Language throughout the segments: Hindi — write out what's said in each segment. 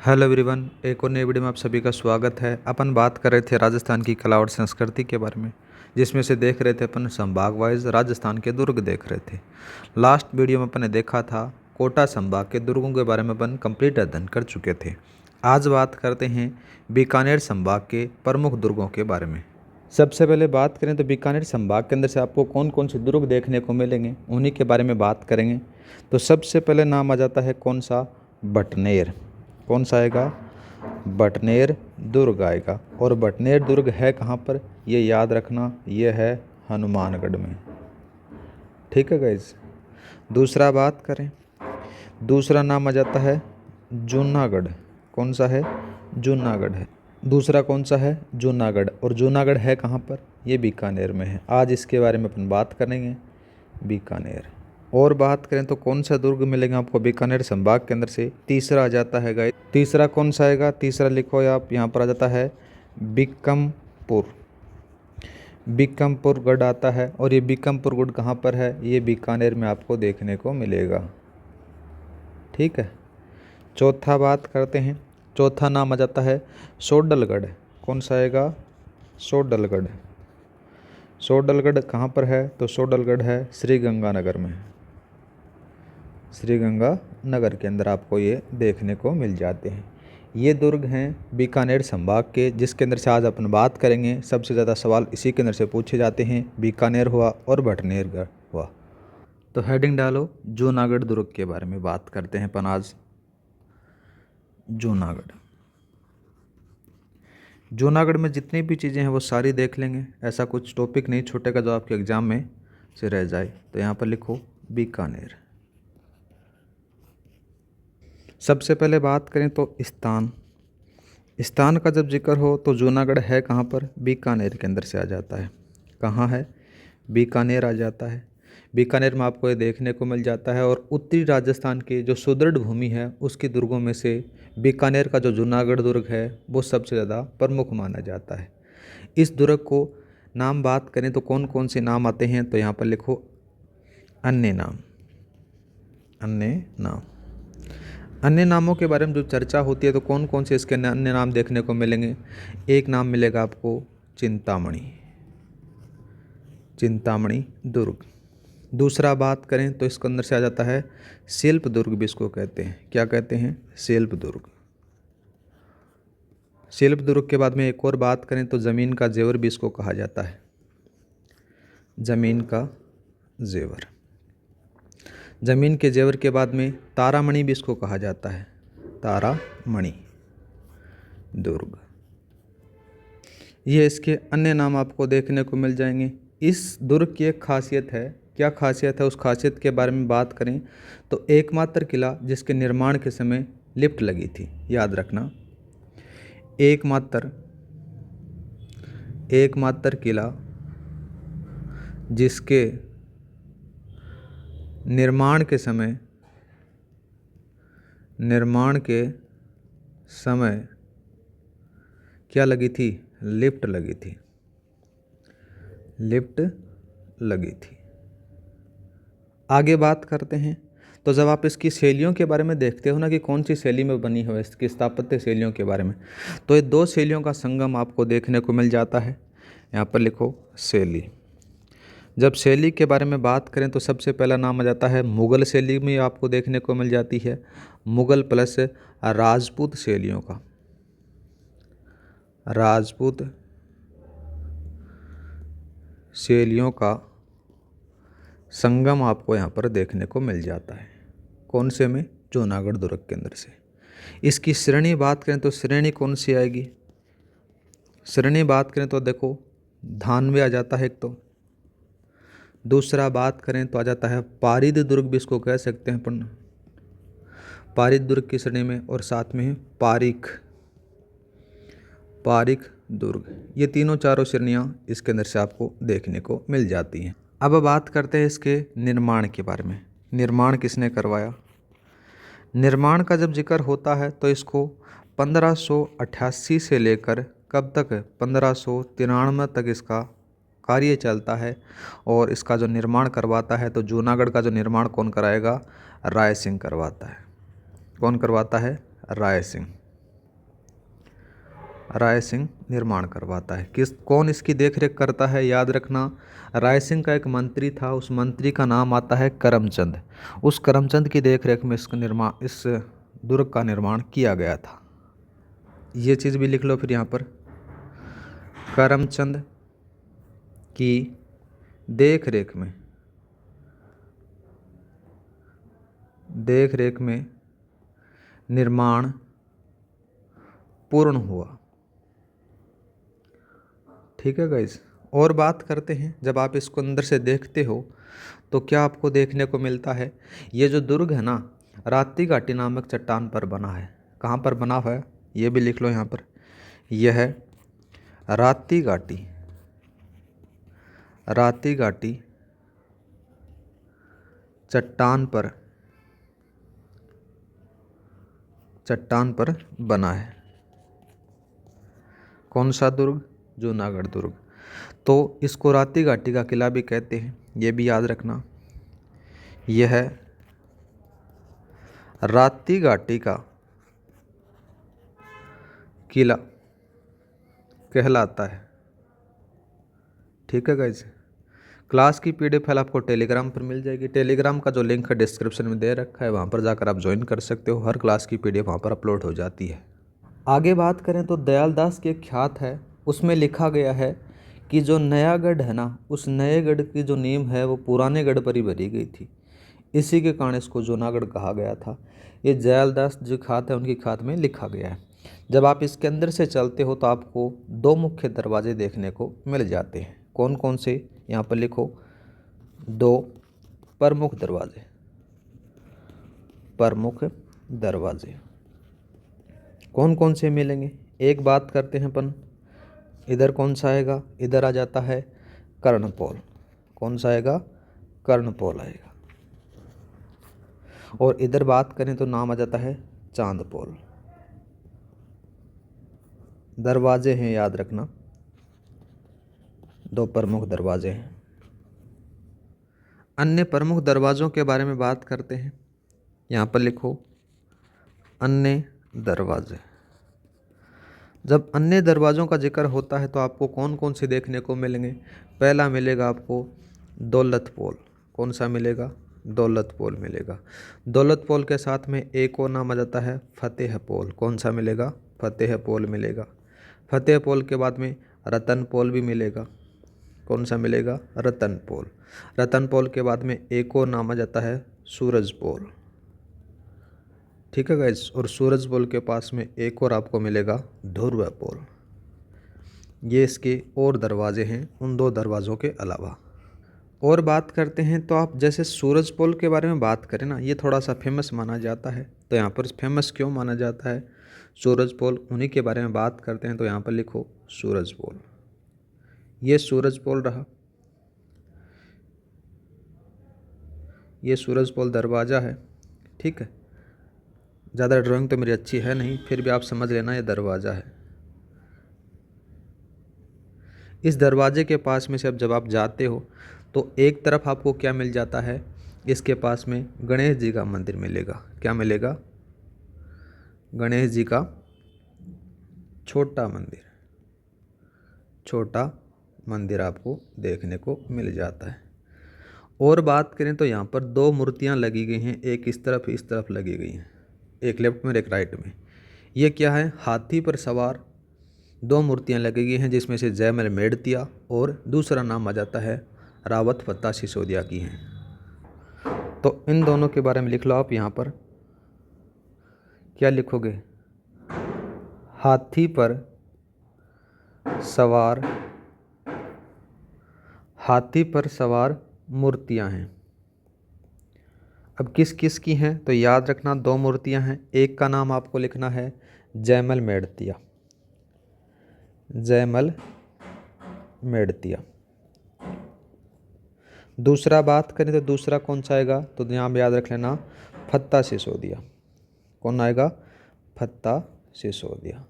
हेलो एवरीवन, एक और नई वीडियो में आप सभी का स्वागत है। अपन बात कर रहे थे राजस्थान की कला और संस्कृति के बारे में, जिसमें से देख रहे थे अपन संभाग वाइज राजस्थान के दुर्ग देख रहे थे। लास्ट वीडियो में अपन ने देखा था कोटा संभाग के दुर्गों के बारे में अपन कंप्लीट अध्ययन कर चुके थे। आज बात करते हैं बीकानेर संभाग के प्रमुख दुर्गों के बारे में। सबसे पहले बात करें तो बीकानेर संभाग के अंदर से आपको कौन कौन से दुर्ग देखने को मिलेंगे, उन्हीं के बारे में बात करेंगे। तो सबसे पहले नाम आ जाता है कौन सा, बटनेर। कौन सा आएगा, बटनेर दुर्ग आएगा। और बटनेर दुर्ग है कहाँ पर, ये याद रखना, ये है हनुमानगढ़ में। ठीक है गाइज। दूसरा बात करें, दूसरा नाम आ जाता है जूनागढ़। कौन सा है, जूनागढ़ है। दूसरा कौन सा है, जूनागढ़। और जूनागढ़ है कहाँ पर, ये बीकानेर में है। आज इसके बारे में अपन बात करेंगे, बीकानेर। और बात करें तो कौन सा दुर्ग मिलेगा आपको बीकानेर संभाग के अंदर से, तीसरा आ जाता है गाइस। तीसरा कौन सा आएगा, तीसरा लिखो आप, यहाँ पर आ जाता है बिक्रमपुर। बिक्रमपुर गढ़ आता है। और ये बिक्रमपुर गढ़ कहाँ पर है, ये बीकानेर में आपको देखने को मिलेगा। ठीक है। चौथा बात करते हैं, चौथा नाम आ जाता है सोडलगढ़। कौन सा आएगा, सोडलगढ़। सोडलगढ़ कहाँ पर है, तो सोडलगढ़ है श्रीगंगानगर में। श्रीगंगानगर के अंदर आपको ये देखने को मिल जाते हैं। ये दुर्ग हैं बीकानेर संभाग के, जिसके अंदर से आज अपन बात करेंगे। सबसे ज़्यादा सवाल इसी के अंदर से पूछे जाते हैं, बीकानेर हुआ और बटनेरगढ़ हुआ। तो हेडिंग डालो, जूनागढ़ दुर्ग के बारे में बात करते हैं अपन आज। जूनागढ़, जूनागढ़ में जितनी भी चीज़ें हैं वो सारी देख लेंगे। ऐसा कुछ टॉपिक नहीं छूटेगा जो आपके एग्ज़ाम में से रह जाए। तो यहाँ पर लिखो बीकानेर। सबसे पहले बात करें तो स्थान, स्थान का जब जिक्र हो तो जूनागढ़ है कहाँ पर, बीकानेर के अंदर से आ जाता है। कहाँ है, बीकानेर आ जाता है। बीकानेर में आपको ये देखने को मिल जाता है। और उत्तरी राजस्थान की जो सुदृढ़ भूमि है उसके दुर्गों में से बीकानेर का जो जूनागढ़ दुर्ग है वो सबसे ज़्यादा प्रमुख माना जाता है। इस दुर्ग को नाम बात करें तो कौन कौन से नाम आते हैं, तो यहाँ पर लिखो अन्य नाम। अन्य नाम, अन्य नामों के बारे में जो चर्चा होती है तो कौन कौन से इसके अन्य नाम देखने को मिलेंगे। एक नाम मिलेगा आपको चिंतामणि, चिंतामणि दुर्ग। दूसरा बात करें तो इसके अंदर से आ जाता है शिल्प दुर्ग भी इसको कहते हैं। क्या कहते हैं, शिल्प दुर्ग। शिल्प दुर्ग के बाद में एक और बात करें तो ज़मीन का जेवर भी इसको कहा जाता है। ज़मीन का जेवर, ज़मीन के जेवर के बाद में तारामणि भी इसको कहा जाता है। तारामणि दुर्ग, ये इसके अन्य नाम आपको देखने को मिल जाएंगे। इस दुर्ग की एक खासियत है, क्या खासियत है, उस खासियत के बारे में बात करें तो एकमात्र किला जिसके निर्माण के समय लिफ्ट लगी थी। याद रखना, एकमात्र किला जिसके निर्माण के समय क्या लगी थी, लिफ्ट लगी थी। लिफ्ट लगी थी। आगे बात करते हैं तो जब आप इसकी शैलियों के बारे में देखते हो ना कि कौन सी शैली में बनी है, इसकी स्थापत्य शैलियों के बारे में, तो ये दो शैलियों का संगम आपको देखने को मिल जाता है। यहाँ पर लिखो शैली। जब शैली के बारे में बात करें तो सबसे पहला नाम आ जाता है मुग़ल शैली में आपको देखने को मिल जाती है। मुग़ल प्लस राजपूत शैलियों का, राजपूत शैलियों का संगम आपको यहाँ पर देखने को मिल जाता है। कौन से में, जूनागढ़ दुर्ग के अंदर से। इसकी श्रेणी बात करें तो श्रेणी कौन सी आएगी, श्रेणी बात करें तो देखो धानवे आ जाता है एक तो। दूसरा बात करें तो आ जाता है पारिद दुर्ग भी इसको कह सकते हैं अपन, पारिद दुर्ग की श्रेणी में। और साथ में है पारीख दुर्ग। ये तीनों चारों श्रेणियाँ इसके अंदर से आपको देखने को मिल जाती हैं। अब बात करते हैं इसके निर्माण के बारे में। निर्माण किसने करवाया, निर्माण का जब जिक्र होता है तो इसको 1588 से लेकर कब तक, 1593 तक इसका कार्य चलता है। और इसका जो निर्माण करवाता है तो जूनागढ़ का जो निर्माण कौन कराएगा, राय सिंह करवाता है। कौन करवाता है, राय सिंह। राय सिंह निर्माण करवाता है। कौन इसकी देखरेख करता है? याद रखना, राय सिंह का एक मंत्री था, उस मंत्री का नाम आता है करमचंद। उस करमचंद की देखरेख में इस दुर्ग का निर्माण किया गया था। ये चीज़ भी लिख लो फिर यहाँ पर, करमचंद की देखरेख में निर्माण पूर्ण हुआ। ठीक है गाइस। और बात करते हैं, जब आप इसको अंदर से देखते हो तो क्या आपको देखने को मिलता है? ये जो दुर्ग है ना, रात्ती घाटी नामक चट्टान पर बना है। कहाँ पर बना हुआ है? ये भी लिख लो यहाँ पर, यह है रात्ती घाटी। रात्ती घाटी चट्टान पर बना है। कौन सा दुर्ग? जूनागढ़ दुर्ग। तो इसको रात्ती घाटी का किला भी कहते हैं, ये भी याद रखना। यह है रात्ती घाटी का किला कहलाता है। ठीक है गाइज। क्लास की पीडीएफ फाइल आपको टेलीग्राम पर मिल जाएगी। टेलीग्राम का जो लिंक है डिस्क्रिप्शन में दे रखा है, वहाँ पर जाकर आप ज्वाइन कर सकते हो। हर क्लास की पीडीएफ वहाँ पर अपलोड हो जाती है। आगे बात करें तो दयालदास की एक ख्यात है, उसमें लिखा गया है कि जो नया गढ़ है ना, उस नए गढ़ की जो नींव है वो पुराने गढ़ पर ही भरी गई थी। इसी के कारण इसको जूनागढ़ कहा गया था। ये दयालदास जो ख्यात है उनकी ख्यात में लिखा गया है। जब आप इसके अंदर से चलते हो तो आपको दो मुख्य दरवाजे देखने को मिल जाते हैं। कौन कौन से? यहाँ पर लिखो, दो प्रमुख दरवाजे। प्रमुख दरवाजे कौन कौन से मिलेंगे? एक बात करते हैं अपन, इधर कौन सा आएगा? इधर आ जाता है कर्णपौल। कौन सा आएगा? कर्णपौल आएगा। और इधर बात करें तो नाम आ जाता है चांदपौल। दरवाजे हैं, याद रखना, दो प्रमुख दरवाजे हैं। अन्य प्रमुख दरवाज़ों के बारे में बात करते हैं। यहाँ पर लिखो अन्य दरवाजे। जब अन्य दरवाज़ों का जिक्र होता है तो आपको कौन कौन से देखने को मिलेंगे? पहला मिलेगा आपको दौलतपोल। कौन सा मिलेगा? दौलतपोल मिलेगा। दौलतपोल के साथ में एक और नाम आ जाता है फतेहपोल। कौन सा मिलेगा? फतेहपोल मिलेगा। फतेहपोल के बाद में रतनपोल भी मिलेगा। कौन सा मिलेगा? रतनपोल। रतनपोल के बाद में एक और नाम आ जाता है सूरजपोल। ठीक है गाइस। और सूरजपोल के पास में एक और आपको मिलेगा ध्रुवपोल। ये इसके और दरवाजे हैं उन दो दरवाज़ों के अलावा। और बात करते हैं तो आप जैसे सूरजपोल के बारे में बात करें ना, ये थोड़ा सा फेमस माना जाता है। तो यहाँ पर फेमस क्यों माना जाता है सूरजपोल, उन्हीं के बारे में बात करते हैं। तो यहाँ पर लिखो सूरजपोल। ये सूरजपोल रहा, ये सूरजपोल दरवाज़ा है। ठीक है, ज़्यादा ड्राइंग तो मेरी अच्छी है नहीं, फिर भी आप समझ लेना ये दरवाज़ा है। इस दरवाजे के पास में से अब जब आप जाते हो तो एक तरफ आपको क्या मिल जाता है? इसके पास में गणेश जी का मंदिर मिलेगा। क्या मिलेगा? गणेश जी का छोटा मंदिर। छोटा मंदिर आपको देखने को मिल जाता है। और बात करें तो यहाँ पर दो मूर्तियाँ लगी गई हैं, एक इस तरफ लगी गई हैं, एक लेफ्ट में एक राइट में। ये क्या है? हाथी पर सवार दो मूर्तियाँ लगी गई हैं, जिसमें से जयमल मेड़तिया और दूसरा नाम आ जाता है रावत फत्ता सिसोदिया की हैं। तो इन दोनों के बारे में लिख लो आप। यहाँ पर क्या लिखोगे? हाथी पर सवार मूर्तियाँ हैं। अब किस किस की हैं? तो याद रखना दो मूर्तियाँ हैं। एक का नाम आपको लिखना है जयमल मेड़तिया। जयमल मेड़तिया। दूसरा बात करें तो दूसरा कौन सा आएगा? तो यहाँ याद रख लेना फत्ता सिसोदिया। कौन आएगा? फत्ता सिसोदिया।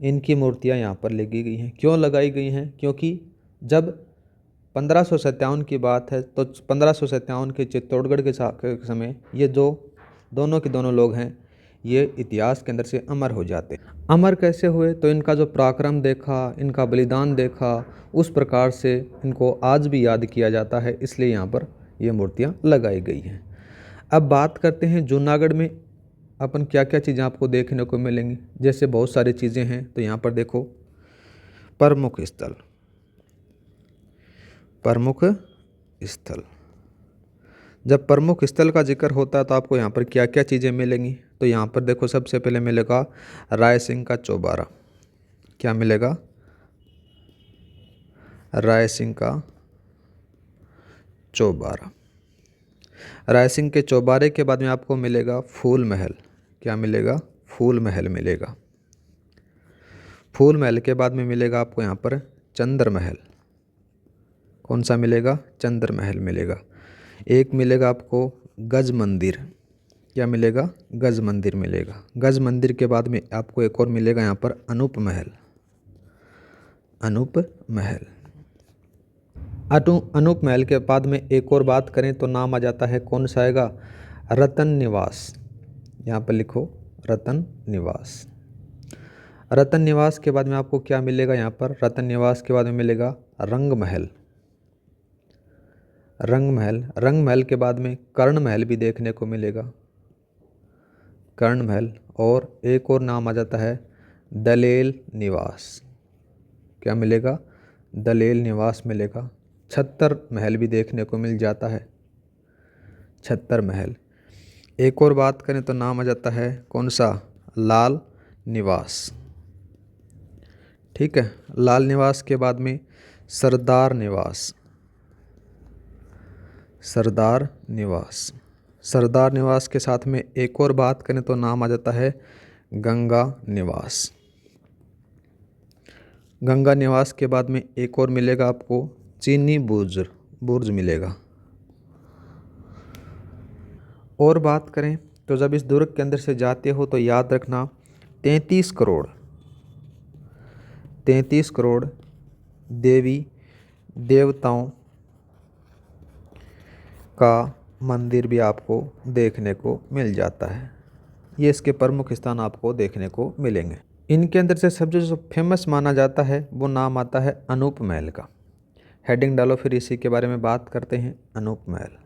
इनकी मूर्तियाँ यहाँ पर लगी गई हैं। क्यों लगाई गई हैं? क्योंकि जब 1557 की बात है तो 1557 के चित्तौड़गढ़ के समय ये जो दोनों के दोनों लोग हैं, ये इतिहास के अंदर से अमर हो जाते। अमर कैसे हुए? तो इनका जो पराक्रम देखा, इनका बलिदान देखा, उस प्रकार से इनको आज भी याद किया जाता है, इसलिए यहाँ पर ये मूर्तियाँ लगाई गई हैं। अब बात करते हैं जूनागढ़ में अपन क्या क्या चीज़ें आपको देखने को मिलेंगी। जैसे बहुत सारी चीज़ें हैं, तो यहाँ पर देखो प्रमुख स्थल, प्रमुख स्थल। जब प्रमुख स्थल का जिक्र होता है तो आपको यहाँ पर क्या क्या चीज़ें मिलेंगी? तो यहाँ पर देखो सबसे पहले मिलेगा राय सिंह का चौबारा। क्या मिलेगा? राय सिंह का चौबारा। राय सिंह के चौबारे के बाद में आपको मिलेगा फूल महल। क्या मिलेगा? फूल महल मिलेगा। फूल महल के बाद में मिलेगा आपको यहाँ पर चंद्र महल। कौन सा मिलेगा? चंद्र महल मिलेगा। एक मिलेगा आपको गज मंदिर। क्या मिलेगा? गज मंदिर मिलेगा। गज मंदिर के बाद में आपको एक और मिलेगा यहाँ पर अनूप महल। अनूप महल। अनूप महल के बाद में एक और बात करें तो नाम आ जाता है, कौन सा आएगा? रतन निवास। यहाँ पर लिखो रतन निवास। रतन निवास के बाद में आपको क्या मिलेगा? यहाँ पर रतन निवास के बाद में मिलेगा रंग महल। रंग महल। रंग महल के बाद में कर्ण महल भी देखने को मिलेगा, कर्ण महल। और एक और नाम आ जाता है दलेल निवास। क्या मिलेगा? दलेल निवास मिलेगा। छत्तर महल भी देखने को मिल जाता है, छत्तर महल। एक और बात करें तो नाम आ जाता है कौन सा? लाल निवास। ठीक है। लाल निवास के बाद में सरदार निवास। सरदार निवास। सरदार निवास के साथ में एक और बात करें तो नाम आ जाता है गंगा निवास। गंगा निवास के बाद में एक और मिलेगा आपको चीनी बुर्ज मिलेगा। और बात करें तो जब इस दुर्ग के अंदर से जाते हो तो याद रखना 33 करोड़ देवी देवताओं का मंदिर भी आपको देखने को मिल जाता है। ये इसके प्रमुख स्थान आपको देखने को मिलेंगे। इनके अंदर से सबसे जो फेमस माना जाता है वो नाम आता है अनूप महल का। हेडिंग डालो, फिर इसी के बारे में बात करते हैं। अनूप महल।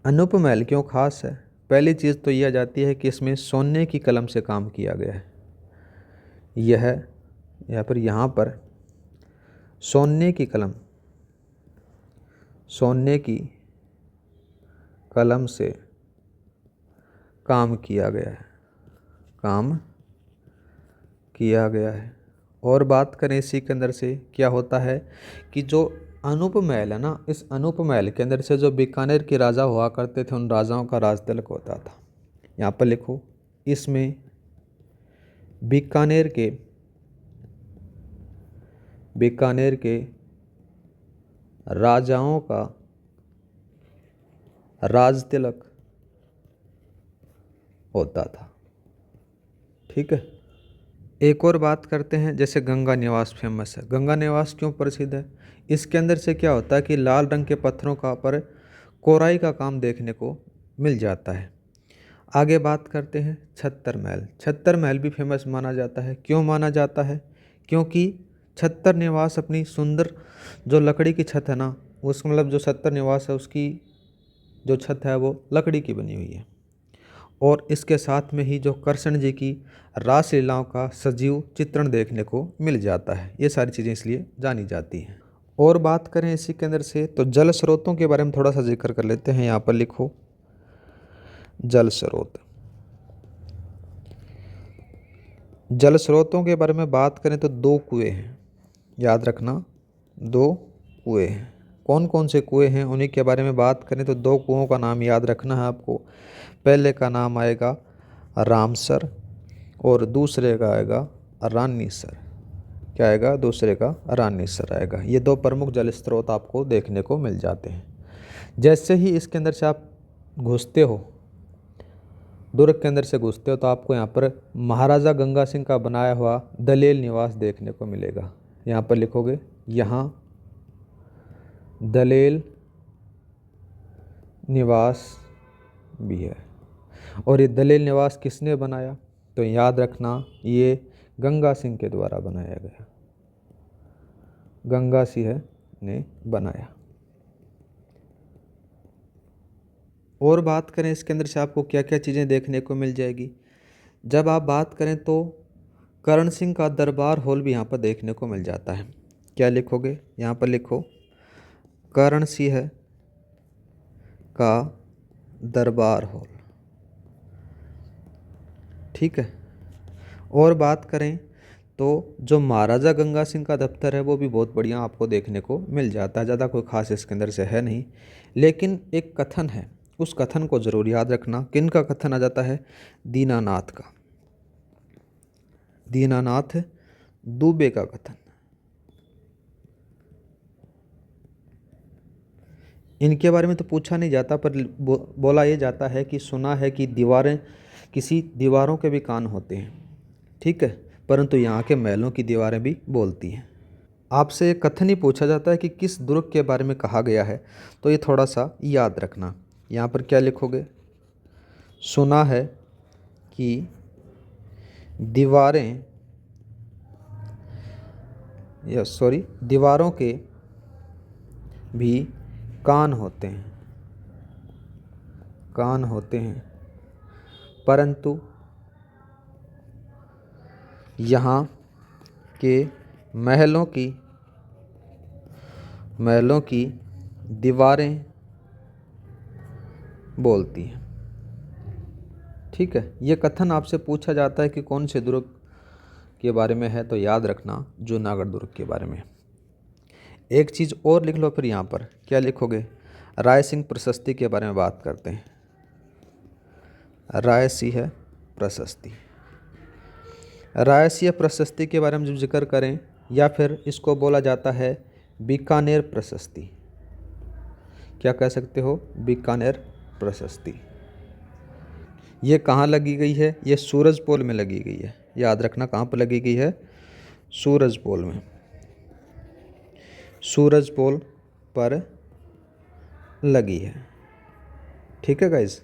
अनूप महल क्यों खास है? पहली चीज़ तो यह आ जाती है कि इसमें सोने की कलम से काम किया गया है। यहाँ पर सोने की कलम से काम किया गया है। और बात करें इसी के अंदर से क्या होता है कि जो अनूप महल है ना, इस अनूप महल के अंदर से जो बीकानेर के राजा हुआ करते थे, उन राजाओं का राज तिलक होता था। यहाँ पर लिखो, इसमें बीकानेर के राजाओं का राज तिलक होता था। ठीक है। एक और बात करते हैं, जैसे गंगा निवास फेमस है। गंगा निवास क्यों प्रसिद्ध है? इसके अंदर से क्या होता है कि लाल रंग के पत्थरों का पर कोराई का काम देखने को मिल जाता है। आगे बात करते हैं छत्तर महल। छत्तर महल भी फेमस माना जाता है। क्यों माना जाता है? क्योंकि छत्तर निवास अपनी सुंदर जो लकड़ी की छत है ना, उस मतलब जो छत्तर निवास है उसकी जो छत है वो लकड़ी की बनी हुई है। और इसके साथ में ही जो कृष्ण जी की रासलीलाओं का सजीव चित्रण देखने को मिल जाता है। ये सारी चीज़ें इसलिए जानी जाती हैं। और बात करें इसी के अंदर से तो जल स्रोतों के बारे में थोड़ा सा जिक्र कर लेते हैं। यहाँ पर लिखो जल स्रोत। जल स्रोतों के बारे में बात करें तो 2 कुएं हैं, याद रखना 2 कुएं हैं। कौन कौन से कुएं हैं उन्हीं के बारे में बात करें तो 2 कुओं का नाम याद रखना है आपको। पहले का नाम आएगा रामसर और दूसरे का आएगा रानीसर। क्या आएगा? दूसरे का रानीसर आएगा। ये 2 प्रमुख जल स्रोत आपको देखने को मिल जाते हैं। जैसे ही इसके अंदर से आप घुसते हो, दुर्ग के अंदर से घुसते हो, तो आपको यहाँ पर महाराजा गंगा सिंह का बनाया हुआ दलेल निवास देखने को मिलेगा। यहाँ पर लिखोगे, यहाँ दलेल निवास भी है। और ये दलेल निवास किसने बनाया? तो याद रखना ये गंगा सिंह के द्वारा बनाया गया, गंगा सिंह ने बनाया। और बात करें इसके अंदर से आपको क्या क्या चीज़ें देखने को मिल जाएगी। जब आप बात करें तो करण सिंह का दरबार हॉल भी यहाँ पर देखने को मिल जाता है। क्या लिखोगे? यहाँ पर लिखो करण सिंह का दरबार हॉल। ठीक है। और बात करें तो जो महाराजा गंगा सिंह का दफ्तर है वो भी बहुत बढ़िया आपको देखने को मिल जाता है। ज़्यादा कोई खास इसके अंदर से है नहीं, लेकिन एक कथन है, उस कथन को ज़रूर याद रखना। किन का कथन आ जाता है? दीनानाथ का, दीनानाथ दुबे का कथन। इनके बारे में तो पूछा नहीं जाता, पर बोला ये जाता है कि सुना है कि दीवारें, किसी दीवारों के भी कान होते हैं। ठीक है, परंतु यहाँ के महलों की दीवारें भी बोलती हैं। आपसे एक कथन ही पूछा जाता है कि किस दुर्ग के बारे में कहा गया है, तो ये थोड़ा सा याद रखना। यहाँ पर क्या लिखोगे? सुना है कि दीवारें दीवारों के भी कान होते हैं, कान होते हैं, परंतु यहाँ के महलों की दीवारें बोलती हैं। ठीक है, ये कथन आपसे पूछा जाता है कि कौन से दुर्ग के बारे में है, तो याद रखना जूनागढ़ दुर्ग के बारे में। एक चीज़ और लिख लो फिर। यहाँ पर क्या लिखोगे? राय सिंह प्रशस्ति के बारे में बात करते हैं। राय सिंह प्रशस्ति, राय सिंह प्रशस्ति के बारे में जब जिक्र करें, या फिर इसको बोला जाता है बीकानेर प्रशस्ति। क्या कह सकते हो? बीकानेर प्रशस्ति। ये कहाँ लगी गई है? ये सूरजपोल में लगी गई है। याद रखना कहाँ पर लगी गई है? सूरजपोल में, सूरजपोल पर लगी है। ठीक है गाइज।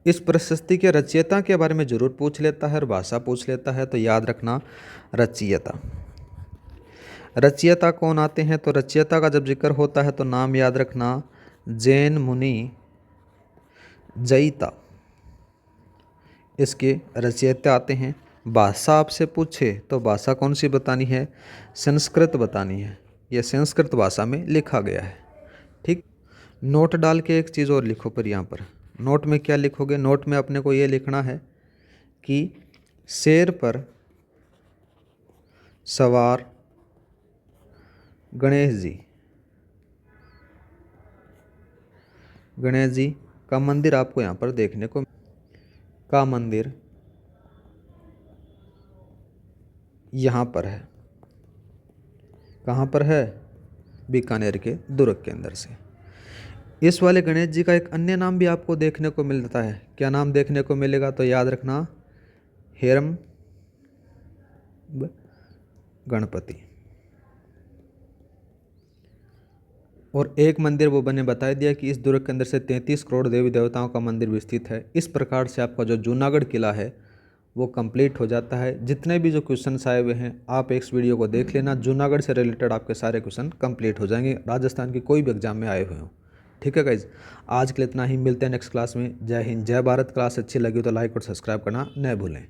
इस प्रशस्ति के रचयिता के बारे में जरूर पूछ लेता है और भाषा पूछ लेता है, तो याद रखना रचयिता। रचयिता कौन आते हैं? तो रचयिता का जब जिक्र होता है तो नाम याद रखना जैन मुनि जयिता, इसके रचयिता आते हैं। भाषा आपसे पूछे तो भाषा कौन सी बतानी है? संस्कृत बतानी है। यह संस्कृत भाषा में लिखा गया है। ठीक। नोट डाल के एक चीज़ और लिखो पर। यहाँ पर नोट में क्या लिखोगे? नोट में अपने को ये लिखना है कि शेर पर सवार गणेश जी का मंदिर आपको यहाँ पर देखने को, का मंदिर यहाँ पर है। कहाँ पर है? बीकानेर के दुर्ग के अंदर से। इस वाले गणेश जी का एक अन्य नाम भी आपको देखने को मिलता है। क्या नाम देखने को मिलेगा? तो याद रखना हेरम गणपति। और एक मंदिर वो बने बता दिया कि इस दुर्ग के अंदर से 33 करोड़ देवी देवताओं का मंदिर विस्तृत है। इस प्रकार से आपका जो जूनागढ़ किला है वो कंप्लीट हो जाता है। जितने भी जो क्वेश्चंस आए हुए हैं आप इस वीडियो को देख लेना, जूनागढ़ से रिलेटेड आपके सारे क्वेश्चन कंप्लीट हो जाएंगे, राजस्थान की कोई भी एग्जाम में आए हुए हों। ठीक है गाइज, आज के लिए इतना ही। मिलते हैं नेक्स्ट क्लास में। जय हिंद, जय भारत। क्लास अच्छी लगी तो लाइक और सब्सक्राइब करना न भूलें।